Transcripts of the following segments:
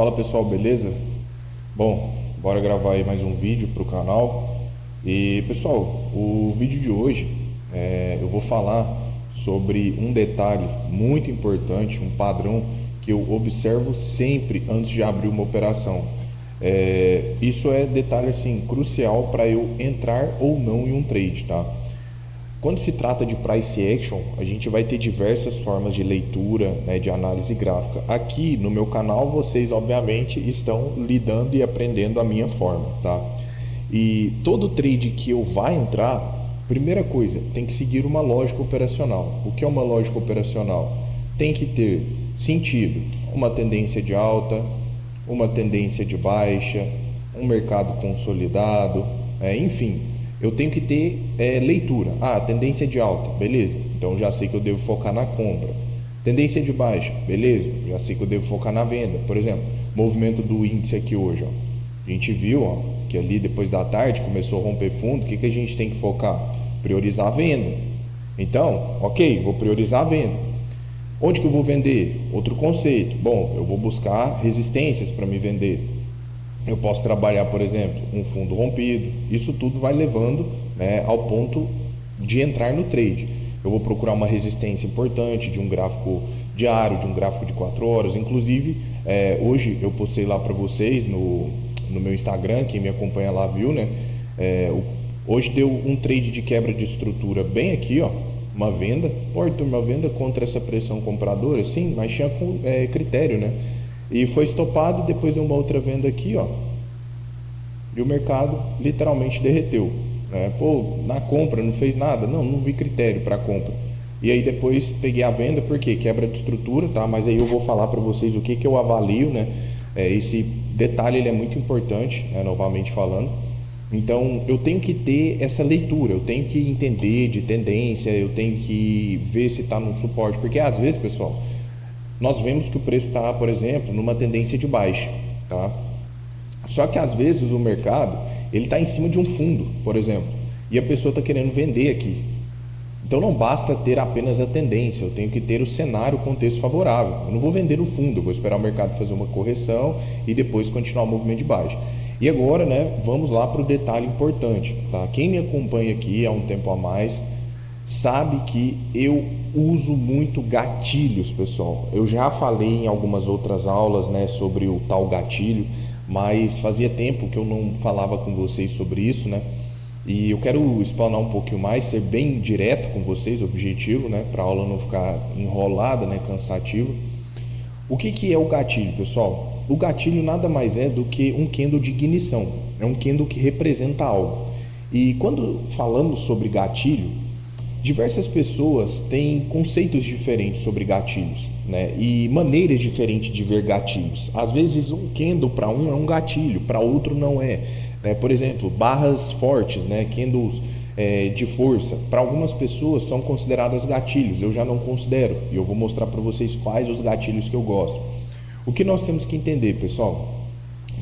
Fala pessoal, beleza? Bom, bora gravar aí mais um vídeo para o canal. E pessoal, o vídeo de hoje eu vou falar sobre um detalhe muito importante, um padrão que eu observo sempre antes de abrir uma operação. Isso é detalhe assim crucial para eu entrar ou não em um trade, tá? Quando se trata de price action, a gente vai ter diversas formas de leitura, né, de análise gráfica. Aqui no meu canal, vocês obviamente estão lidando e aprendendo a minha forma, tá? E todo trade que eu vá entrar, primeira coisa, tem que seguir uma lógica operacional. O que é uma lógica operacional? Tem que ter sentido, uma tendência de alta, uma tendência de baixa, um mercado consolidado, enfim. Eu tenho que ter leitura. Tendência de alta, beleza. Então já sei que eu devo focar na compra. Tendência de baixa, beleza. Já sei que eu devo focar na venda. Por exemplo, movimento do índice aqui hoje. A gente viu que ali depois da tarde começou a romper fundo. O que a gente tem que focar? Priorizar a venda. Então, ok, vou priorizar a venda. Onde que eu vou vender? Outro conceito. Bom, eu vou buscar resistências para me vender. Eu posso trabalhar, por exemplo, um fundo rompido. Isso tudo vai levando, né, ao ponto de entrar no trade. Eu vou procurar uma resistência importante de um gráfico diário, de um gráfico de 4 horas. Inclusive, hoje eu postei lá para vocês no meu Instagram, quem me acompanha lá viu, né? Hoje deu um trade de quebra de estrutura bem aqui, ó, uma venda. Pode uma venda contra essa pressão compradora, sim, mas tinha critério, né? E foi estopado, depois deu uma outra venda aqui, ó. E o mercado literalmente derreteu. Na compra não fez nada? Não vi critério para compra. E aí depois peguei a venda, porque quebra de estrutura, tá? Mas aí eu vou falar para vocês o que eu avalio, né? Esse detalhe ele é muito importante, né? Novamente falando. Então eu tenho que ter essa leitura, eu tenho que entender de tendência, eu tenho que ver se está num suporte, porque às vezes, pessoal, nós vemos que o preço está, por exemplo, numa tendência de baixa, tá? Só que às vezes o mercado ele está em cima de um fundo, por exemplo, e a pessoa está querendo vender aqui. Então não basta ter apenas a tendência, eu tenho que ter o cenário, o contexto favorável. Eu não vou vender o fundo, eu vou esperar o mercado fazer uma correção e depois continuar o movimento de baixa. E agora, né, vamos lá para o detalhe importante, tá? Quem me acompanha aqui há um tempo a mais sabe que eu uso muito gatilhos, pessoal. Eu já falei em algumas outras aulas, né, sobre o tal gatilho, mas fazia tempo que eu não falava com vocês sobre isso, né? E eu quero explanar um pouquinho mais, ser bem direto com vocês, objetivo, né, para a aula não ficar enrolada, né, cansativa. O que é o gatilho, pessoal? O gatilho nada mais é do que um candle de ignição. É um candle que representa algo. E quando falamos sobre gatilho, diversas pessoas têm conceitos diferentes sobre gatilhos, né? E maneiras diferentes de ver gatilhos. Às vezes um candle para um é um gatilho, para outro não é, né? Por exemplo, barras fortes, né? Candles de força, para algumas pessoas são consideradas gatilhos, eu já não considero, e eu vou mostrar para vocês quais os gatilhos que eu gosto. O que nós temos que entender, pessoal,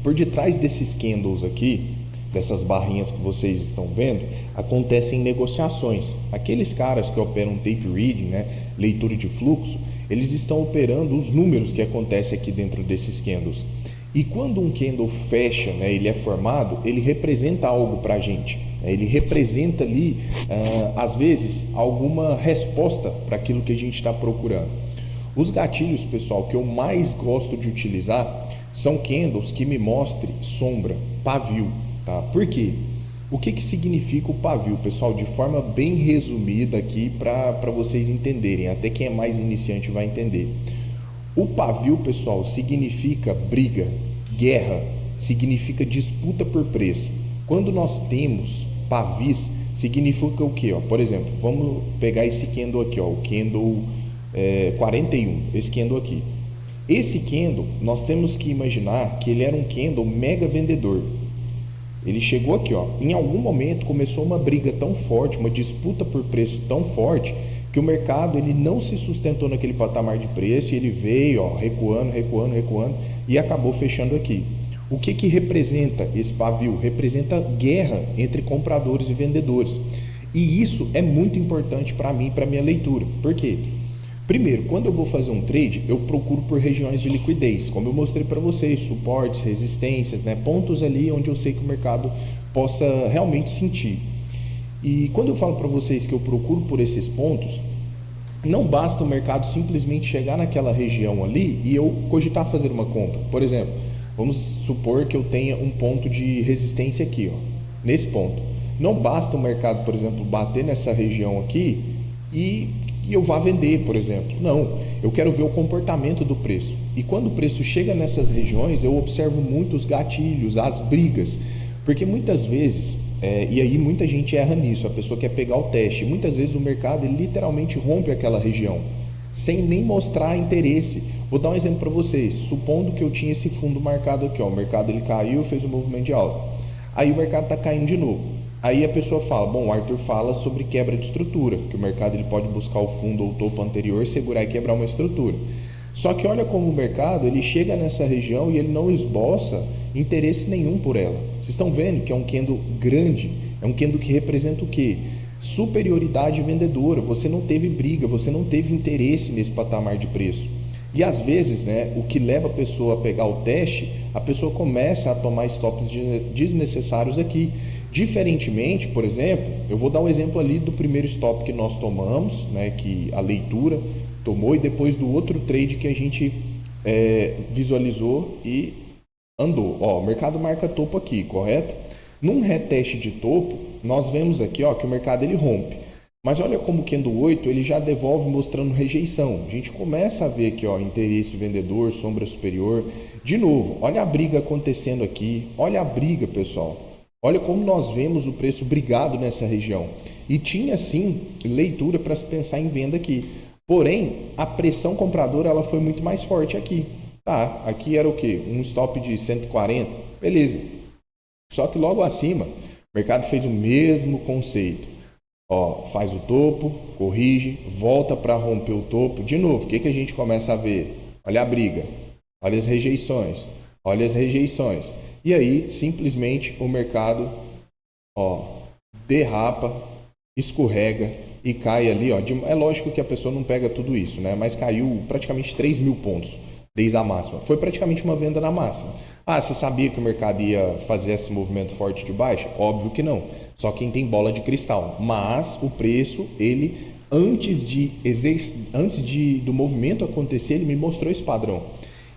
por detrás desses candles aqui, dessas barrinhas que vocês estão vendo, acontecem negociações. Aqueles caras que operam tape reading, né, leitura de fluxo, eles estão operando os números que acontecem aqui dentro desses candles. E quando um candle fecha, né, ele é formado, ele representa algo para a gente. Ele representa ali, às vezes, alguma resposta para aquilo que a gente está procurando. Os gatilhos, pessoal, que eu mais gosto de utilizar são candles que me mostrem sombra, pavio. Tá? Por quê? O que significa o pavio, pessoal? De forma bem resumida aqui para vocês entenderem, até quem é mais iniciante vai entender. O pavio, pessoal, significa briga, guerra, significa disputa por preço. Quando nós temos pavis, significa o quê? Por exemplo, vamos pegar esse candle aqui, o candle 41, esse candle aqui. Esse candle, nós temos que imaginar que ele era um candle mega vendedor. Ele chegou aqui, em algum momento começou uma briga tão forte, uma disputa por preço tão forte, que o mercado ele não se sustentou naquele patamar de preço e ele veio recuando e acabou fechando aqui. O que representa esse pavio? Representa guerra entre compradores e vendedores. E isso é muito importante para mim, para minha leitura. Por quê? Primeiro, quando eu vou fazer um trade, eu procuro por regiões de liquidez, como eu mostrei para vocês, suportes, resistências, né? Pontos ali onde eu sei que o mercado possa realmente sentir. E quando eu falo para vocês que eu procuro por esses pontos, não basta o mercado simplesmente chegar naquela região ali e eu cogitar fazer uma compra. Por exemplo, vamos supor que eu tenha um ponto de resistência aqui, ó, nesse ponto. Não basta o mercado, por exemplo, bater nessa região aqui e eu vá vender, por exemplo. Não, eu quero ver o comportamento do preço. E quando o preço chega nessas regiões, eu observo muito os gatilhos, as brigas, porque muitas vezes, e aí muita gente erra nisso, a pessoa quer pegar o teste. Muitas vezes o mercado ele literalmente rompe aquela região, sem nem mostrar interesse. Vou dar um exemplo para vocês. Supondo que eu tinha esse fundo marcado aqui, ó, o mercado ele caiu, fez um movimento de alta. Aí o mercado está caindo de novo. Aí a pessoa fala, bom, o Arthur fala sobre quebra de estrutura, que o mercado ele pode buscar o fundo ou o topo anterior, segurar e quebrar uma estrutura. Só que olha como o mercado ele chega nessa região e ele não esboça interesse nenhum por ela. Vocês estão vendo que é um candle grande, é um candle que representa o quê? Superioridade vendedora. Você não teve briga, você não teve interesse nesse patamar de preço. E às vezes, né, o que leva a pessoa a pegar o teste, a pessoa começa a tomar stops desnecessários aqui. Diferentemente, por exemplo, eu vou dar um exemplo ali do primeiro stop que nós tomamos, né, que a leitura tomou, e depois do outro trade que a gente visualizou e andou. Ó, o mercado marca topo aqui, correto? Num reteste de topo, nós vemos aqui, ó, que o mercado ele rompe. Mas olha como o candle 8 ele já devolve mostrando rejeição. A gente começa a ver aqui, ó, interesse vendedor, sombra superior. De novo, olha a briga acontecendo aqui. Olha a briga, pessoal. Olha como nós vemos o preço brigado nessa região. E tinha sim leitura para se pensar em venda aqui. Porém, a pressão compradora ela foi muito mais forte aqui. Tá, aqui era o quê? Um stop de 140. Beleza. Só que logo acima, o mercado fez o mesmo conceito. Ó, faz o topo, corrige, volta para romper o topo. De novo, o que a gente começa a ver? Olha a briga, olha as rejeições, olha as rejeições. E aí, simplesmente, o mercado, ó, derrapa, escorrega e cai ali. Ó, é lógico que a pessoa não pega tudo isso, né? Mas caiu praticamente 3.000 pontos desde a máxima. Foi praticamente uma venda na máxima. Ah, você sabia que o mercado ia fazer esse movimento forte de baixa? Óbvio que não. Só quem tem bola de cristal. Mas o preço, ele antes do movimento acontecer, ele me mostrou esse padrão.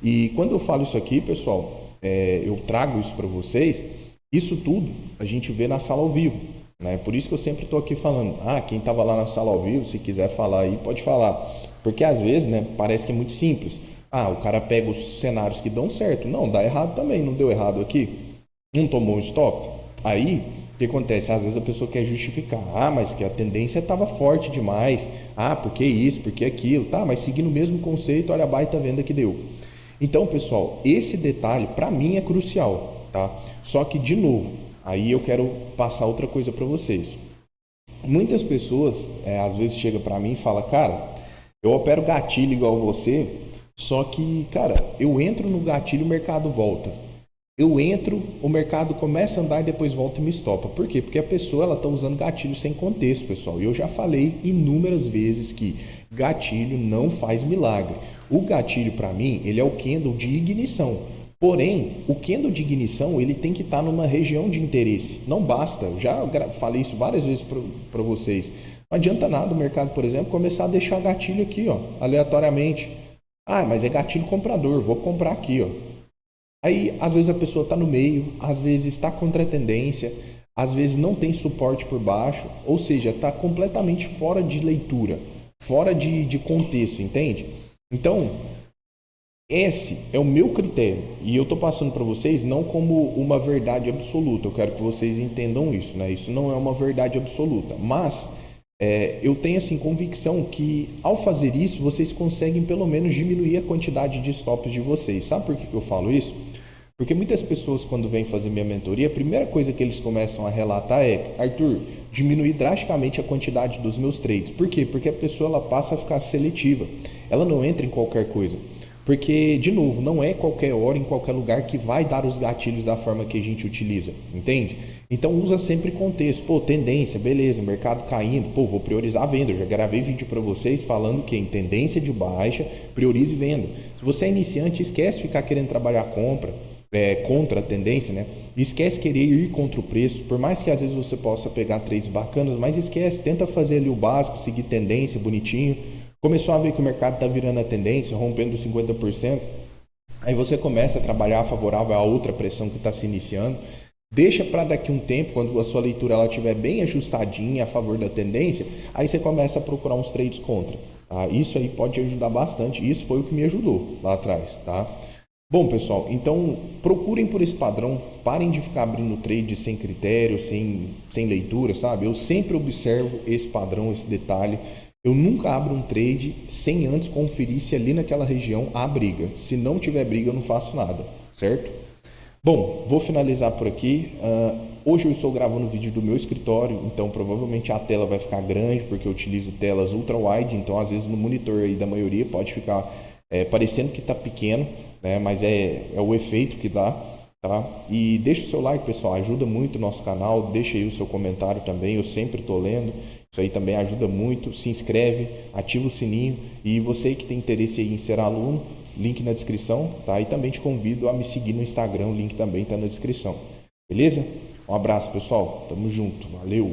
E quando eu falo isso aqui, pessoal, eu trago isso para vocês. Isso tudo a gente vê na sala ao vivo, né? Por isso que eu sempre estou aqui falando. Ah, quem estava lá na sala ao vivo, se quiser falar aí, pode falar. Porque às vezes, né, parece que é muito simples. Ah, o cara pega os cenários que dão certo. Não, dá errado também. Não deu errado aqui? Não tomou um stop? Aí, o que acontece? Às vezes a pessoa quer justificar. Ah, mas que a tendência estava forte demais. Ah, porque isso, porque aquilo. Tá, mas seguindo o mesmo conceito, olha a baita venda que deu. Então, pessoal, esse detalhe para mim é crucial, tá? Só que, de novo, aí eu quero passar outra coisa para vocês. Muitas pessoas, às vezes, chegam para mim e falam, cara, eu opero gatilho igual você, só que, cara, eu entro no gatilho, o mercado volta. Eu entro, o mercado começa a andar e depois volta e me estopa. Por quê? Porque a pessoa ela está usando gatilho sem contexto, pessoal. E eu já falei inúmeras vezes que gatilho não faz milagre. O gatilho, para mim, ele é o candle de ignição. Porém, o candle de ignição ele tem que estar numa região de interesse. Não basta, eu já falei isso várias vezes para vocês. Não adianta nada o mercado, por exemplo, começar a deixar gatilho aqui, ó, aleatoriamente. Ah, mas é gatilho comprador, vou comprar aqui, ó. Aí, às vezes a pessoa está no meio, às vezes está contra a tendência, às vezes não tem suporte por baixo, ou seja, está completamente fora de leitura, fora de contexto, entende? Então, esse é o meu critério e eu estou passando para vocês não como uma verdade absoluta, eu quero que vocês entendam isso, né? Isso não é uma verdade absoluta, mas eu tenho assim convicção que ao fazer isso vocês conseguem pelo menos diminuir a quantidade de stops de vocês. Sabe por que eu falo isso? Porque muitas pessoas quando vêm fazer minha mentoria, a primeira coisa que eles começam a relatar é: Arthur, diminuir drasticamente a quantidade dos meus trades. Por quê? Porque a pessoa ela passa a ficar seletiva, ela não entra em qualquer coisa. Porque, de novo, não é qualquer hora, em qualquer lugar que vai dar os gatilhos da forma que a gente utiliza, entende? Então usa sempre contexto. Pô, tendência, beleza, mercado caindo, pô, vou priorizar a venda. Eu já gravei vídeo para vocês falando que em tendência de baixa, priorize venda. Se você é iniciante, esquece ficar querendo trabalhar contra a tendência, né? Esquece querer ir contra o preço, por mais que às vezes você possa pegar trades bacanas, mas esquece, tenta fazer ali o básico, seguir tendência bonitinho. Começou a ver que o mercado está virando a tendência, rompendo os 50%, aí você começa a trabalhar favorável a outra pressão que está se iniciando. Deixa para daqui um tempo, quando a sua leitura ela estiver bem ajustadinha a favor da tendência, aí você começa a procurar uns trades contra. Tá? Isso aí pode ajudar bastante. Isso foi o que me ajudou lá atrás. Tá? Bom, pessoal, então procurem por esse padrão. Parem de ficar abrindo trade sem critério, sem leitura, sabe? Eu sempre observo esse padrão, esse detalhe. Eu nunca abro um trade sem antes conferir se ali naquela região há briga. Se não tiver briga, eu não faço nada, certo? Bom, vou finalizar por aqui. Hoje eu estou gravando o vídeo do meu escritório, então provavelmente a tela vai ficar grande, porque eu utilizo telas ultra-wide, então às vezes no monitor aí da maioria pode ficar parecendo que está pequeno, né? Mas é o efeito que dá. Tá? E deixa o seu like, pessoal, ajuda muito o nosso canal, deixa aí o seu comentário também, eu sempre estou lendo, isso aí também ajuda muito. Se inscreve, ativa o sininho, e você que tem interesse em ser aluno, link na descrição, tá? E também te convido a me seguir no Instagram, o link também está na descrição, beleza? Um abraço, pessoal, tamo junto, valeu!